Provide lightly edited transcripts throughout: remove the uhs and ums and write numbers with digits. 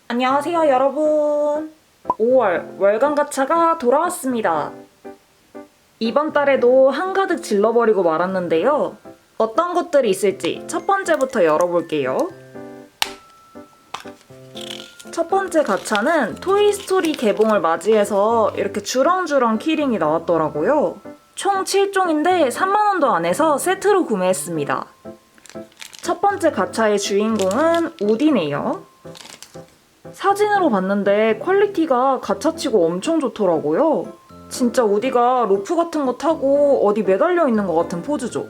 안녕하세요, 여러분. 5월 월간 가차가 돌아왔습니다. 이번 달에도 한가득 질러버리고 말았는데요. 어떤 것들이 있을지 첫 번째부터 열어볼게요. 첫 번째 가차는 토이스토리 개봉을 맞이해서 이렇게 주렁주렁 키링이 나왔더라고요. 총 7종인데 3만원도 안 해서 세트로 구매했습니다. 첫 번째 가차의 주인공은 우디네요. 사진으로 봤는데 퀄리티가 가차치고 엄청 좋더라고요. 진짜 우디가 로프 같은 거 타고 어디 매달려 있는 것 같은 포즈죠.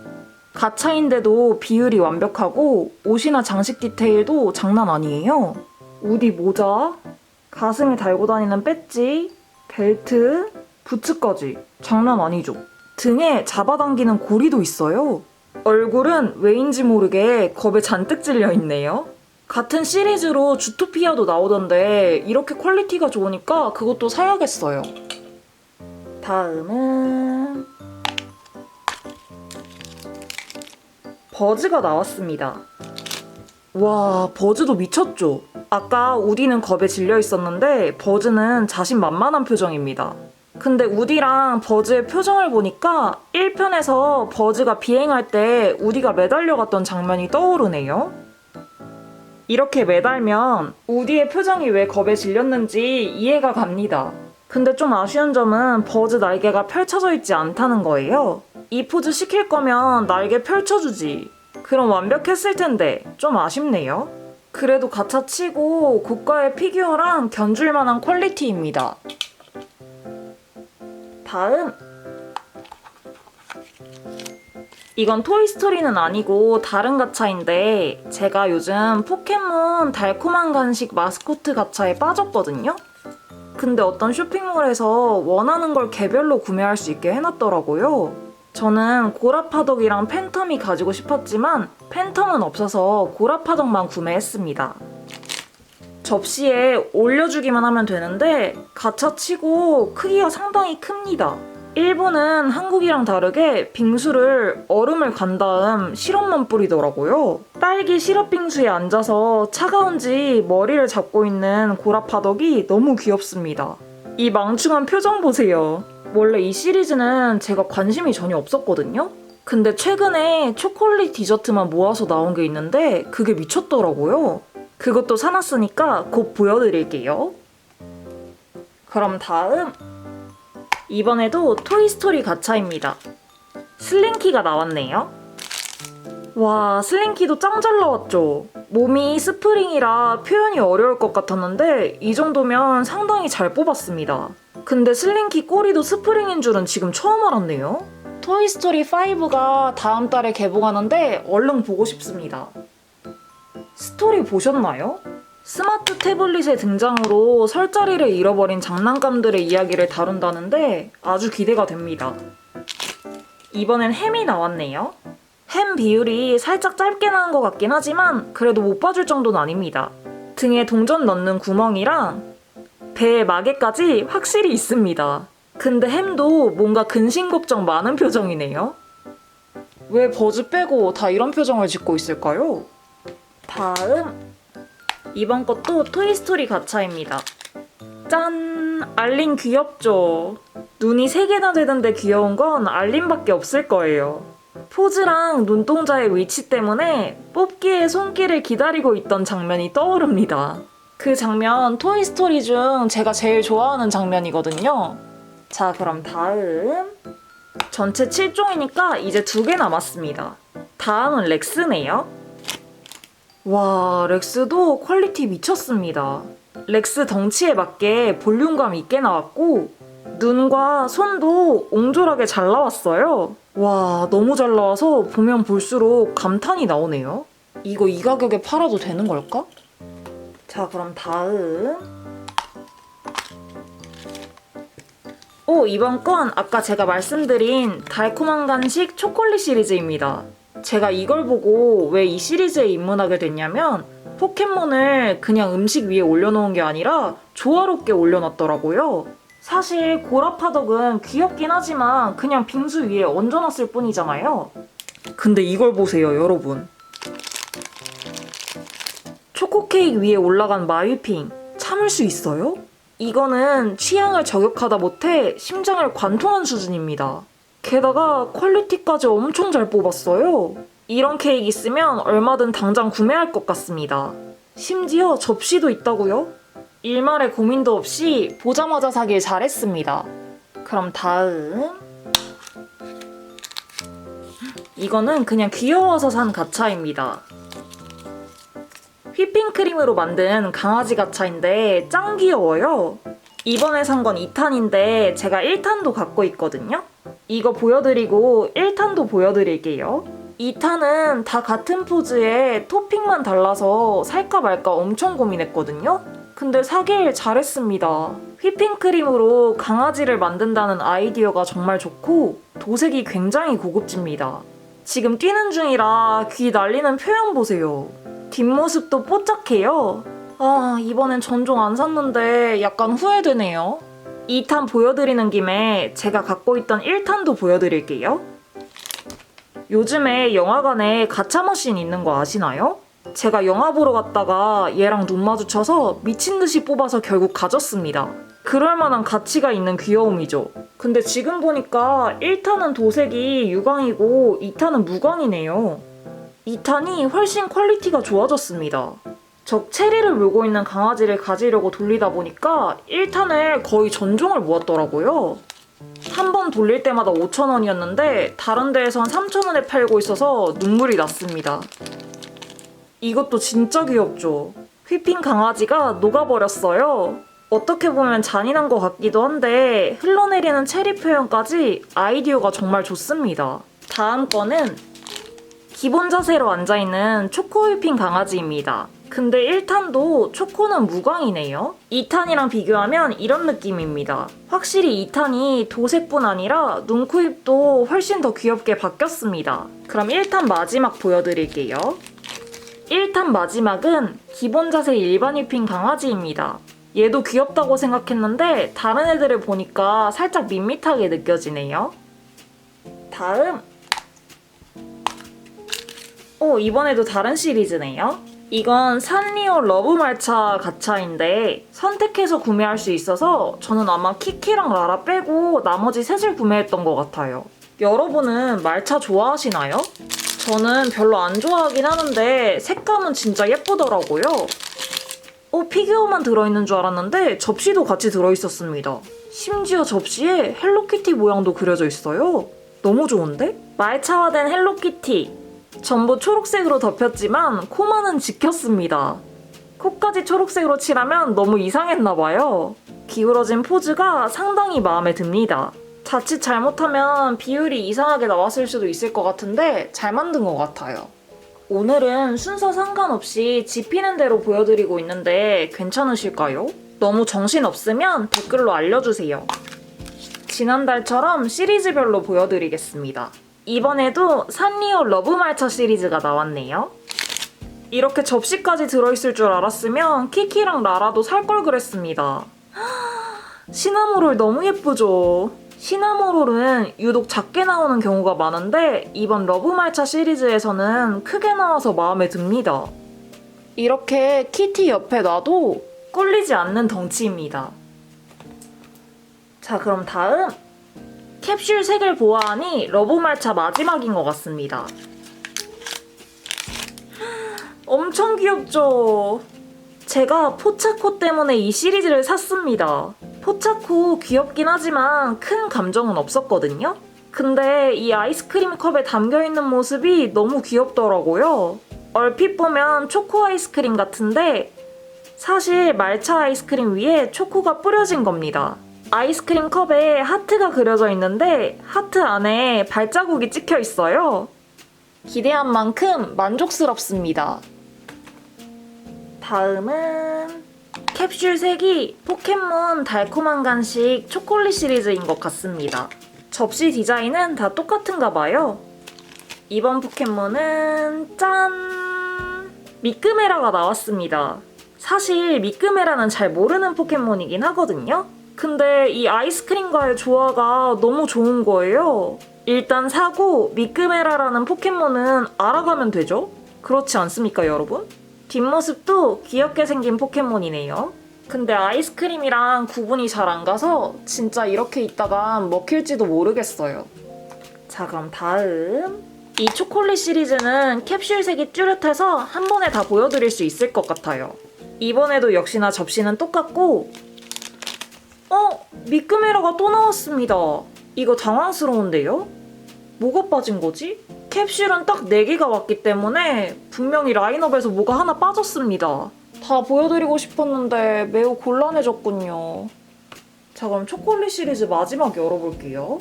가차인데도 비율이 완벽하고 옷이나 장식 디테일도 장난 아니에요. 우디 모자, 가슴에 달고 다니는 배지, 벨트, 부츠까지 장난 아니죠. 등에 잡아당기는 고리도 있어요. 얼굴은 왜인지 모르게 겁에 잔뜩 질려 있네요. 같은 시리즈로 주토피아도 나오던데 이렇게 퀄리티가 좋으니까 그것도 사야겠어요. 다음은 버즈가 나왔습니다. 와, 버즈도 미쳤죠? 아까 우디는 겁에 질려 있었는데 버즈는 자신만만한 표정입니다. 근데 우디랑 버즈의 표정을 보니까 1편에서 버즈가 비행할 때 우디가 매달려갔던 장면이 떠오르네요. 이렇게 매달면 우디의 표정이 왜 겁에 질렸는지 이해가 갑니다. 근데 좀 아쉬운 점은 버즈 날개가 펼쳐져 있지 않다는 거예요. 이 포즈 시킬 거면 날개 펼쳐주지. 그럼 완벽했을 텐데 좀 아쉽네요. 그래도 가차 치고 고가의 피규어랑 견줄 만한 퀄리티입니다. 다음! 이건 토이스토리는 아니고 다른 가차인데 제가 요즘 포켓몬 달콤한 간식 마스코트 가차에 빠졌거든요? 근데 어떤 쇼핑몰에서 원하는 걸 개별로 구매할 수 있게 해놨더라고요. 저는 고라파덕이랑 팬텀이 가지고 싶었지만 팬텀은 없어서 고라파덕만 구매했습니다. 접시에 올려주기만 하면 되는데 가차 치고 크기가 상당히 큽니다. 일본은 한국이랑 다르게 빙수를 얼음을 간 다음 시럽만 뿌리더라고요. 딸기 시럽 빙수에 앉아서 차가운지 머리를 잡고 있는 고라파덕이 너무 귀엽습니다. 이 망충한 표정 보세요. 원래 이 시리즈는 제가 관심이 전혀 없었거든요? 근데 최근에 초콜릿 디저트만 모아서 나온 게 있는데 그게 미쳤더라고요. 그것도 사놨으니까 곧 보여드릴게요. 그럼 다음! 이번에도 토이스토리 가차입니다. 슬링키가 나왔네요. 와, 슬링키도 짱 잘 나왔죠? 몸이 스프링이라 표현이 어려울 것 같았는데 이 정도면 상당히 잘 뽑았습니다. 근데 슬링키 꼬리도 스프링인 줄은 지금 처음 알았네요. 토이스토리 5가 다음 달에 개봉하는데 얼른 보고 싶습니다. 스토리 보셨나요? 스마트 태블릿의 등장으로 설 자리를 잃어버린 장난감들의 이야기를 다룬다는데 아주 기대가 됩니다. 이번엔 햄이 나왔네요. 햄 비율이 살짝 짧게 나온 것 같긴 하지만 그래도 못 봐줄 정도는 아닙니다. 등에 동전 넣는 구멍이랑 배에 마개까지 확실히 있습니다. 근데 햄도 뭔가 근심 걱정 많은 표정이네요. 왜 버즈 빼고 다 이런 표정을 짓고 있을까요? 다음! 이번 것도 토이스토리 가차입니다. 짠! 알린 귀엽죠? 눈이 3개나 되는데 귀여운 건 알린밖에 없을 거예요. 포즈랑 눈동자의 위치 때문에 뽑기의 손길을 기다리고 있던 장면이 떠오릅니다. 그 장면 토이스토리 중 제가 제일 좋아하는 장면이거든요. 자, 그럼 다음! 전체 7종이니까 이제 2개 남았습니다. 다음은 렉스네요. 와, 렉스도 퀄리티 미쳤습니다. 렉스 덩치에 맞게 볼륨감 있게 나왔고 눈과 손도 옹졸하게 잘 나왔어요. 와, 너무 잘 나와서 보면 볼수록 감탄이 나오네요. 이거 이 가격에 팔아도 되는 걸까? 자, 그럼 다음. 이번 건 아까 제가 말씀드린 달콤한 간식 초콜릿 시리즈입니다. 제가 이걸 보고 왜 이 시리즈에 입문하게 됐냐면 포켓몬을 그냥 음식 위에 올려놓은 게 아니라 조화롭게 올려놨더라고요. 사실 고라파덕은 귀엽긴 하지만 그냥 빙수 위에 얹어놨을 뿐이잖아요. 근데 이걸 보세요, 여러분. 초코 케이크 위에 올라간 마유핑. 참을 수 있어요? 이거는 취향을 저격하다 못해 심장을 관통한 수준입니다. 게다가 퀄리티까지 엄청 잘 뽑았어요. 이런 케이크 있으면 얼마든 당장 구매할 것 같습니다. 심지어 접시도 있다고요? 일말의 고민도 없이 보자마자 사길 잘했습니다. 그럼 다음... 이거는 그냥 귀여워서 산 가차입니다. 휘핑크림으로 만든 강아지 가차인데 짱 귀여워요. 이번에 산 건 2탄인데 제가 1탄도 갖고 있거든요. 이거 보여드리고 1탄도 보여드릴게요. 2탄은 다 같은 포즈에 토핑만 달라서 살까 말까 엄청 고민했거든요. 근데 사길 잘했습니다. 휘핑크림으로 강아지를 만든다는 아이디어가 정말 좋고 도색이 굉장히 고급집니다. 지금 뛰는 중이라 귀 날리는 표현 보세요. 뒷모습도 뽀짝해요. 아, 이번엔 전종 안 샀는데 약간 후회되네요. 2탄 보여드리는 김에 제가 갖고 있던 1탄도 보여드릴게요. 요즘에 영화관에 가차머신 있는 거 아시나요? 제가 영화 보러 갔다가 얘랑 눈 마주쳐서 미친 듯이 뽑아서 결국 가졌습니다. 그럴 만한 가치가 있는 귀여움이죠. 근데 지금 보니까 1탄은 도색이 유광이고 2탄은 무광이네요. 2탄이 훨씬 퀄리티가 좋아졌습니다. 저 체리를 물고 있는 강아지를 가지려고 돌리다 보니까 1탄을 거의 전종을 모았더라고요. 한 번 돌릴 때마다 5,000원이었는데 다른 데에선 3,000원에 팔고 있어서 눈물이 났습니다. 이것도 진짜 귀엽죠? 휘핑 강아지가 녹아버렸어요. 어떻게 보면 잔인한 것 같기도 한데 흘러내리는 체리 표현까지 아이디어가 정말 좋습니다. 다음 거는 기본 자세로 앉아있는 초코 휘핑 강아지입니다. 근데 1탄도 초코는 무광이네요. 2탄이랑 비교하면 이런 느낌입니다. 확실히 2탄이 도색뿐 아니라 눈, 코, 입도 훨씬 더 귀엽게 바뀌었습니다. 그럼 1탄 마지막 보여드릴게요. 1탄 마지막은 기본 자세 일반 휘핑 강아지입니다. 얘도 귀엽다고 생각했는데 다른 애들을 보니까 살짝 밋밋하게 느껴지네요. 다음! 이번에도 다른 시리즈네요. 이건 산리오 러브말차 가차인데 선택해서 구매할 수 있어서 저는 아마 키키랑 라라 빼고 나머지 셋을 구매했던 것 같아요. 여러분은 말차 좋아하시나요? 저는 별로 안 좋아하긴 하는데 색감은 진짜 예쁘더라고요. 피규어만 들어있는 줄 알았는데 접시도 같이 들어있었습니다. 심지어 접시에 헬로키티 모양도 그려져 있어요. 너무 좋은데? 말차화된 헬로키티. 전부 초록색으로 덮였지만 코만은 지켰습니다. 코까지 초록색으로 칠하면 너무 이상했나봐요. 기울어진 포즈가 상당히 마음에 듭니다. 자칫 잘못하면 비율이 이상하게 나왔을 수도 있을 것 같은데 잘 만든 것 같아요. 오늘은 순서 상관없이 집히는 대로 보여드리고 있는데 괜찮으실까요? 너무 정신없으면 댓글로 알려주세요. 지난달처럼 시리즈별로 보여드리겠습니다. 이번에도 산리오 러브말차 시리즈가 나왔네요. 이렇게 접시까지 들어있을 줄 알았으면 키키랑 라라도 살 걸 그랬습니다. 시나모롤 너무 예쁘죠? 시나모롤은 유독 작게 나오는 경우가 많은데 이번 러브말차 시리즈에서는 크게 나와서 마음에 듭니다. 이렇게 키티 옆에 놔도 꿀리지 않는 덩치입니다. 자, 그럼 다음! 캡슐 색을 보아하니 러브말차 마지막인 것 같습니다. 엄청 귀엽죠? 제가 포차코 때문에 이 시리즈를 샀습니다. 포차코 귀엽긴 하지만 큰 감정은 없었거든요? 근데 이 아이스크림 컵에 담겨있는 모습이 너무 귀엽더라고요. 얼핏 보면 초코 아이스크림 같은데 사실 말차 아이스크림 위에 초코가 뿌려진 겁니다. 아이스크림 컵에 하트가 그려져 있는데 하트 안에 발자국이 찍혀 있어요. 기대한 만큼 만족스럽습니다. 다음은 캡슐 색이 포켓몬 달콤한 간식 초콜릿 시리즈인 것 같습니다. 접시 디자인은 다 똑같은가 봐요. 이번 포켓몬은 짠! 미끄메라가 나왔습니다. 사실 미끄메라는 잘 모르는 포켓몬이긴 하거든요. 근데 이 아이스크림과의 조화가 너무 좋은 거예요. 일단 사고 미끄메라라는 포켓몬은 알아가면 되죠? 그렇지 않습니까, 여러분? 뒷모습도 귀엽게 생긴 포켓몬이네요. 근데 아이스크림이랑 구분이 잘 안 가서 진짜 이렇게 있다가 먹힐지도 모르겠어요. 자, 그럼 다음. 이 초콜릿 시리즈는 캡슐 색이 뚜렷해서 한 번에 다 보여드릴 수 있을 것 같아요. 이번에도 역시나 접시는 똑같고 미끄메라가 또 나왔습니다. 이거 당황스러운데요? 뭐가 빠진 거지? 캡슐은 딱 4개가 왔기 때문에 분명히 라인업에서 뭐가 하나 빠졌습니다. 다 보여드리고 싶었는데 매우 곤란해졌군요. 자, 그럼 초콜릿 시리즈 마지막 열어볼게요.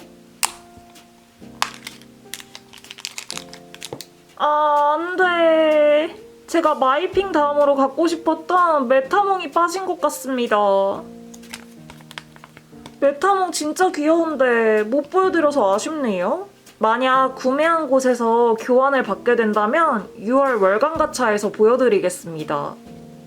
안 돼. 제가 마이핑 다음으로 갖고 싶었던 메타몽이 빠진 것 같습니다. 메타몽 진짜 귀여운데 못 보여드려서 아쉽네요. 만약 구매한 곳에서 교환을 받게 된다면 6월 월간 가차에서 보여드리겠습니다.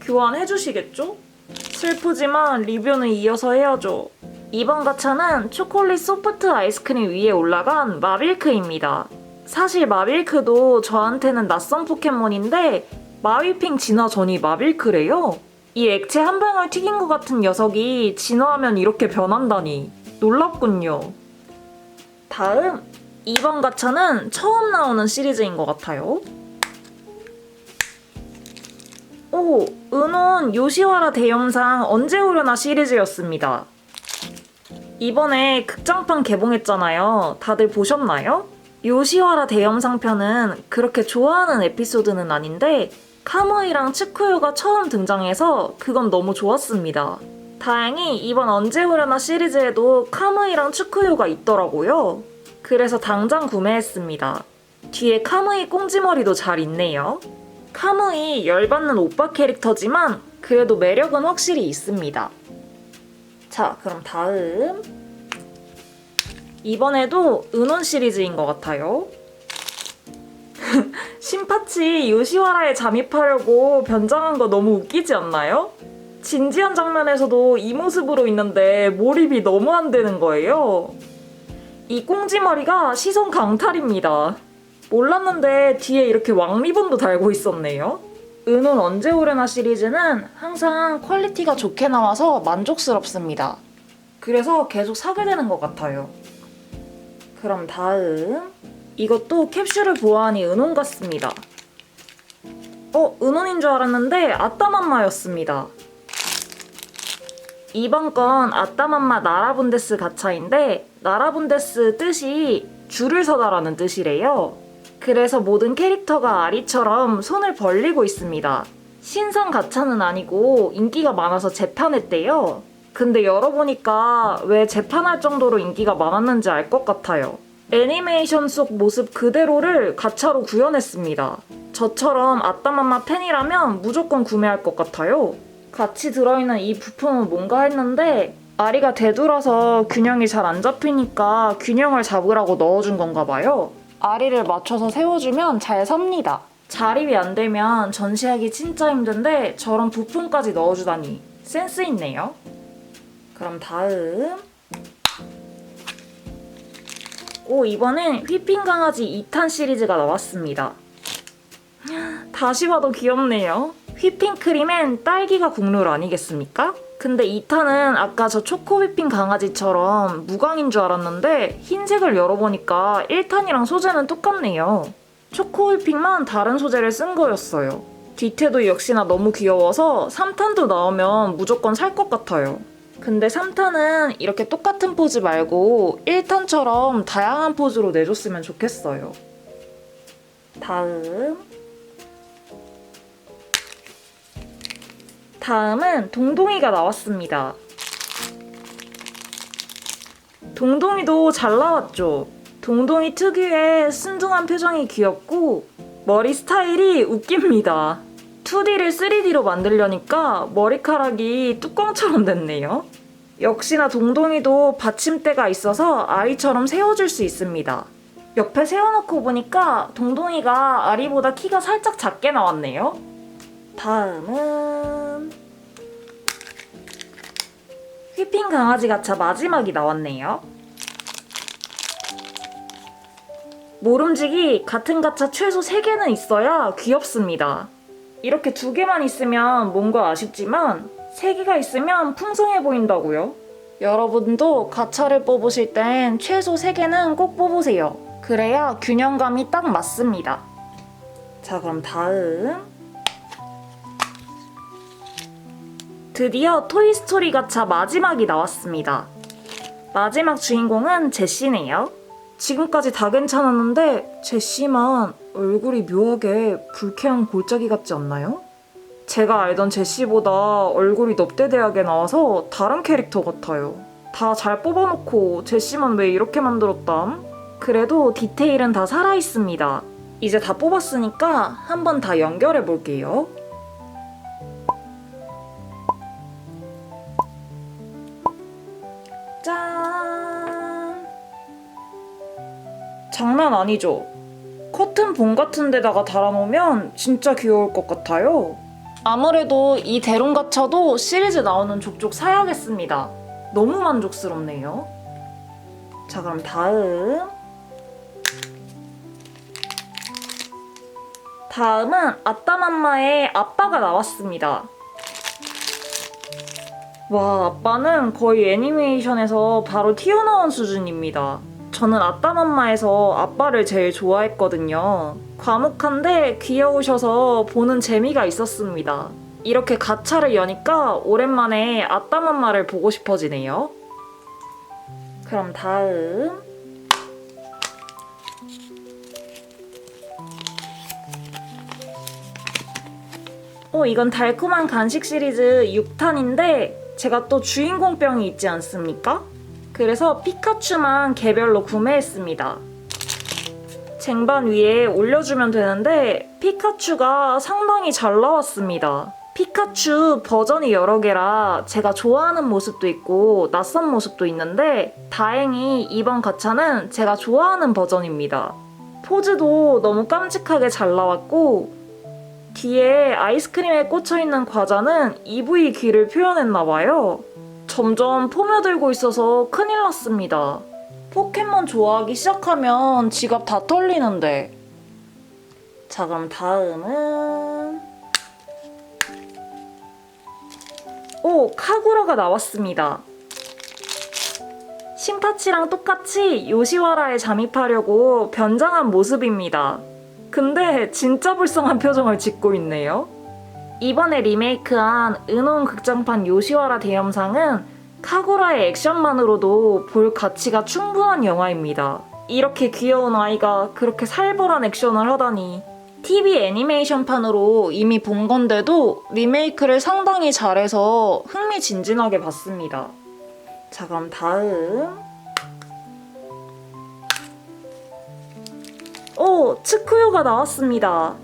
교환해주시겠죠? 슬프지만 리뷰는 이어서 해야죠. 이번 가차는 초콜릿 소프트 아이스크림 위에 올라간 마빌크입니다. 사실 마빌크도 저한테는 낯선 포켓몬인데 마위핑 진화 전이 마빌크래요. 이 액체 한 방울 튀긴 것 같은 녀석이 진화하면 이렇게 변한다니 놀랍군요. 다음! 이번 가차는 처음 나오는 시리즈인 것 같아요. 오! 은혼 요시와라 대영상 언제 오려나 시리즈였습니다. 이번에 극장판 개봉했잖아요. 다들 보셨나요? 요시와라 대영상편은 그렇게 좋아하는 에피소드는 아닌데 카무이랑 츠쿠요가 처음 등장해서 그건 너무 좋았습니다. 다행히 이번 언제 오려나 시리즈에도 카무이랑 츠쿠요가 있더라고요. 그래서 당장 구매했습니다. 뒤에 카무이 꽁지머리도 잘 있네요. 카무이 열받는 오빠 캐릭터지만 그래도 매력은 확실히 있습니다. 자, 그럼 다음. 이번에도 은혼 시리즈인 것 같아요. 신파치 요시와라에 잠입하려고 변장한 거 너무 웃기지 않나요? 진지한 장면에서도 이 모습으로 있는데 몰입이 너무 안 되는 거예요. 이 꽁지머리가 시선 강탈입니다. 몰랐는데 뒤에 이렇게 왕리본도 달고 있었네요. 은혼 언제 오려나 시리즈는 항상 퀄리티가 좋게 나와서 만족스럽습니다. 그래서 계속 사게 되는 것 같아요. 그럼 다음. 이것도 캡슐을 보아하니 은혼 같습니다. 은혼인 줄 알았는데 아따맘마였습니다. 이번 건 아따맘마 나라분데스 가차인데 나라분데스 뜻이 줄을 서다라는 뜻이래요. 그래서 모든 캐릭터가 아리처럼 손을 벌리고 있습니다. 신상 가차는 아니고 인기가 많아서 재판했대요. 근데 열어보니까 왜 재판할 정도로 인기가 많았는지 알 것 같아요. 애니메이션 속 모습 그대로를 가차로 구현했습니다. 저처럼 아따맘마 팬이라면 무조건 구매할 것 같아요. 같이 들어있는 이 부품은 뭔가 했는데 아리가 되돌아서 균형이 잘 안 잡히니까 균형을 잡으라고 넣어준 건가 봐요. 아리를 맞춰서 세워주면 잘 섭니다. 자립이 안 되면 전시하기 진짜 힘든데 저런 부품까지 넣어주다니 센스 있네요. 그럼 다음. 이번엔 휘핑 강아지 2탄 시리즈가 나왔습니다. 다시 봐도 귀엽네요. 휘핑 크림엔 딸기가 국룰 아니겠습니까? 근데 2탄은 아까 저 초코 휘핑 강아지처럼 무광인 줄 알았는데 흰색을 열어보니까 1탄이랑 소재는 똑같네요. 초코 휘핑만 다른 소재를 쓴 거였어요. 뒤태도 역시나 너무 귀여워서 3탄도 나오면 무조건 살 것 같아요. 근데 3탄은 이렇게 똑같은 포즈 말고 1탄처럼 다양한 포즈로 내줬으면 좋겠어요. 다음은 동동이가 나왔습니다. 동동이도 잘 나왔죠? 동동이 특유의 순둥한 표정이 귀엽고 머리 스타일이 웃깁니다. 2D를 3D로 만들려니까 머리카락이 뚜껑처럼 됐네요. 역시나 동동이도 받침대가 있어서 아리처럼 세워줄 수 있습니다. 옆에 세워놓고 보니까 동동이가 아리보다 키가 살짝 작게 나왔네요. 다음은 휘핑 강아지 가차 마지막이 나왔네요. 모름지기 같은 가차 최소 3개는 있어야 귀엽습니다. 이렇게 2개만 있으면 뭔가 아쉽지만 3개가 있으면 풍성해 보인다고요. 여러분도 가차를 뽑으실 땐 최소 3개는 꼭 뽑으세요. 그래야 균형감이 딱 맞습니다. 자, 그럼 다음. 드디어 토이스토리 가차 마지막이 나왔습니다. 마지막 주인공은 제시네요. 지금까지 다 괜찮았는데 제시만 얼굴이 묘하게 불쾌한 골짜기 같지 않나요? 제가 알던 제시보다 얼굴이 넙대대하게 나와서 다른 캐릭터 같아요. 다 잘 뽑아놓고 제시만 왜 이렇게 만들었담? 그래도 디테일은 다 살아있습니다. 이제 다 뽑았으니까 한번 다 연결해 볼게요. 짠! 장난 아니죠? 커튼 봉 같은 데다가 달아놓으면 진짜 귀여울 것 같아요. 아무래도 이 대롱 가차도 시리즈 나오는 족족 사야겠습니다. 너무 만족스럽네요. 자, 그럼 다음은 아따맘마의 아빠가 나왔습니다. 와, 아빠는 거의 애니메이션에서 바로 튀어나온 수준입니다. 저는 아따맘마에서 아빠를 제일 좋아했거든요. 과묵한데 귀여우셔서 보는 재미가 있었습니다. 이렇게 가차를 여니까 오랜만에 아따맘마를 보고 싶어지네요. 그럼 다음. 이건 달콤한 간식 시리즈 6탄인데 제가 또 주인공병이 있지 않습니까? 그래서 피카츄만 개별로 구매했습니다. 쟁반 위에 올려주면 되는데 피카츄가 상당히 잘 나왔습니다. 피카츄 버전이 여러 개라 제가 좋아하는 모습도 있고 낯선 모습도 있는데 다행히 이번 가차는 제가 좋아하는 버전입니다. 포즈도 너무 깜찍하게 잘 나왔고 뒤에 아이스크림에 꽂혀있는 과자는 EV 귀를 표현했나봐요. 점점 포며들고 있어서 큰일 났습니다. 포켓몬 좋아하기 시작하면 지갑 다 털리는데. 자, 그럼 다음은 카구라가 나왔습니다. 신파치랑 똑같이 요시와라에 잠입하려고 변장한 모습입니다. 근데 진짜 불쌍한 표정을 짓고 있네요. 이번에 리메이크한 은혼 극장판 요시와라 대염상은 카구라의 액션만으로도 볼 가치가 충분한 영화입니다. 이렇게 귀여운 아이가 그렇게 살벌한 액션을 하다니. TV 애니메이션판으로 이미 본 건데도 리메이크를 상당히 잘해서 흥미진진하게 봤습니다. 자, 그럼 다음. 츠쿠요가 나왔습니다.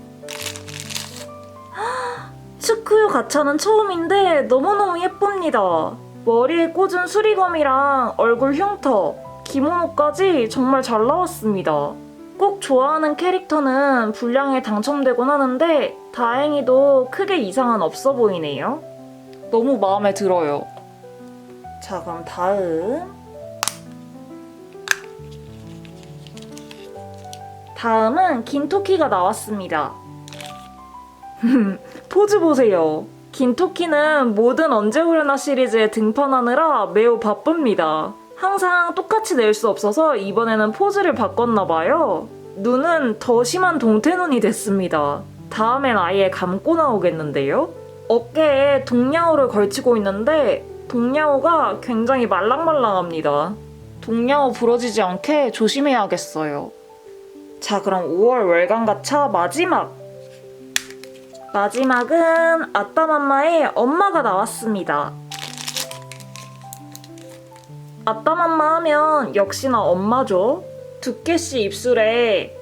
츠쿠요 가차는 처음인데 너무너무 예쁩니다. 머리에 꽂은 수리검이랑 얼굴 흉터, 기모노까지 정말 잘 나왔습니다. 꼭 좋아하는 캐릭터는 분량에 당첨되곤 하는데 다행히도 크게 이상은 없어 보이네요. 너무 마음에 들어요. 자, 그럼 다음은 긴토키가 나왔습니다. 포즈 보세요. 긴토키는 모든 언제 오려나 시리즈에 등판하느라 매우 바쁩니다. 항상 똑같이 낼 수 없어서 이번에는 포즈를 바꿨나봐요. 눈은 더 심한 동태눈이 됐습니다. 다음엔 아예 감고 나오겠는데요? 어깨에 동야오를 걸치고 있는데 동야오가 굉장히 말랑말랑합니다. 동야오 부러지지 않게 조심해야겠어요. 자, 그럼 5월 월간 가차 마지막은 아따맘마의 엄마가 나왔습니다. 아따맘마 하면 역시나 엄마죠. 두께씨 입술에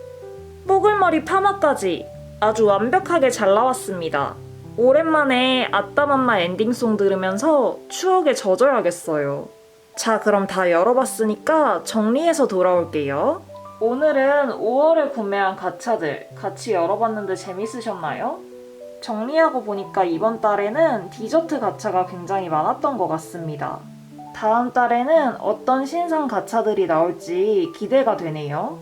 뽀글머리 파마까지 아주 완벽하게 잘 나왔습니다. 오랜만에 아따맘마 엔딩송 들으면서 추억에 젖어야겠어요. 자, 그럼 다 열어봤으니까 정리해서 돌아올게요. 오늘은 5월에 구매한 가차들 같이 열어봤는데 재밌으셨나요? 정리하고 보니까 이번 달에는 디저트 가차가 굉장히 많았던 것 같습니다. 다음 달에는 어떤 신상 가차들이 나올지 기대가 되네요.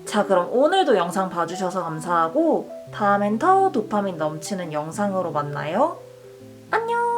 자, 그럼 오늘도 영상 봐주셔서 감사하고 다음엔 더 도파민 넘치는 영상으로 만나요. 안녕!